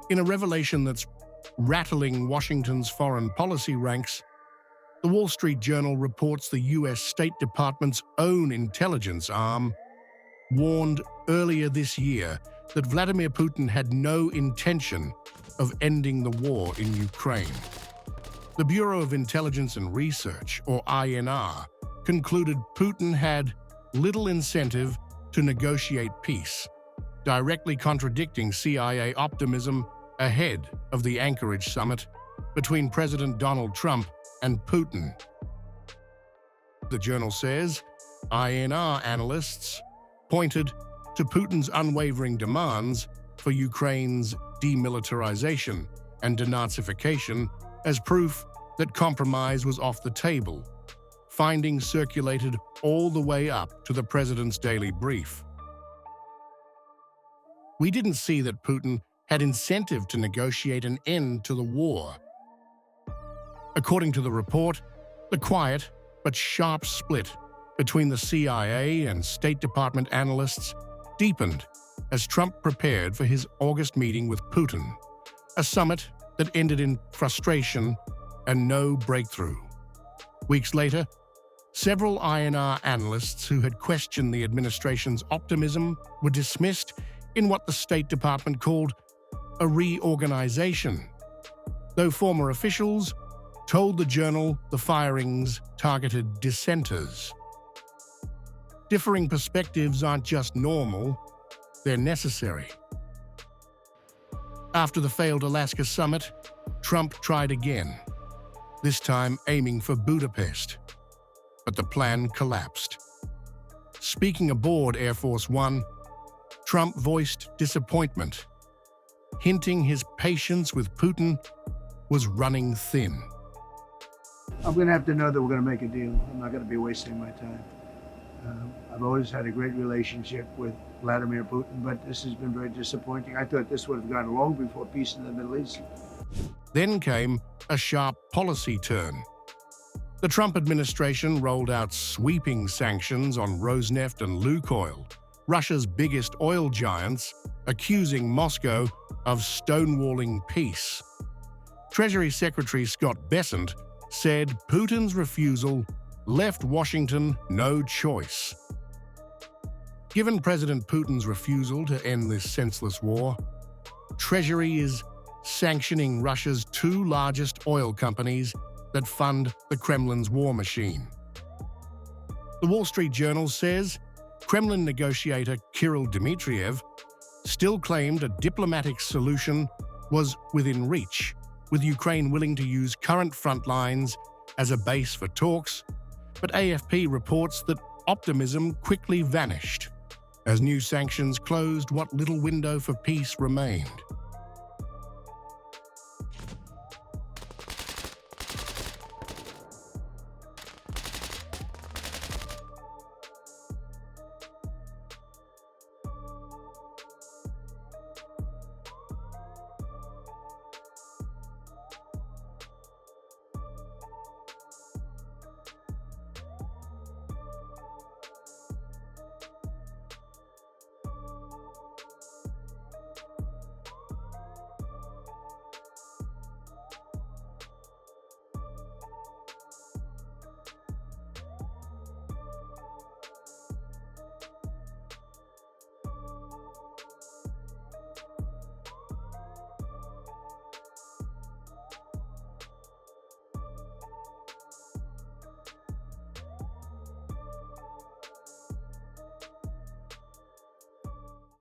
In a revelation that's rattling Washington's foreign policy ranks, the Wall Street Journal reports the U.S. State Department's own intelligence arm warned earlier this year that Vladimir Putin had no intention of ending the war in Ukraine. The Bureau of Intelligence and Research, or INR, concluded Putin had little incentive to negotiate peace, directly contradicting CIA optimism ahead of the Anchorage summit between President Donald Trump and Putin. The journal says INR analysts pointed to Putin's unwavering demands for Ukraine's demilitarization and denazification as proof that compromise was off the table, findings circulated all the way up to the president's daily brief. We didn't see that Putin had incentive to negotiate an end to the war. According to the report, the quiet but sharp split between the CIA and State Department analysts deepened as Trump prepared for his August meeting with Putin, a summit that ended in frustration and no breakthrough. Weeks later, several INR analysts who had questioned the administration's optimism were dismissed in what the State Department called a reorganization, though former officials told the journal the firings targeted dissenters. Differing perspectives aren't just normal, they're necessary. After the failed Alaska summit, Trump tried again, this time aiming for Budapest. But the plan collapsed. Speaking aboard Air Force One, Trump voiced disappointment, hinting his patience with Putin was running thin. I'm going to have to know that we're going to make a deal. I'm not going to be wasting my time. I've always had a great relationship with Vladimir Putin, but this has been very disappointing. I thought this would have gone long before peace in the Middle East. Then came a sharp policy turn. The Trump administration rolled out sweeping sanctions on Rosneft and Lukoil, Russia's biggest oil giants, accusing Moscow of stonewalling peace. Treasury Secretary Scott Bessent said Putin's refusal left Washington no choice. Given President Putin's refusal to end this senseless war, Treasury is sanctioning Russia's two largest oil companies that fund the Kremlin's war machine. The Wall Street Journal says Kremlin negotiator Kirill Dmitriev still claimed a diplomatic solution was within reach, with Ukraine willing to use current front lines as a base for talks, but AFP reports that optimism quickly vanished as new sanctions closed what little window for peace remained.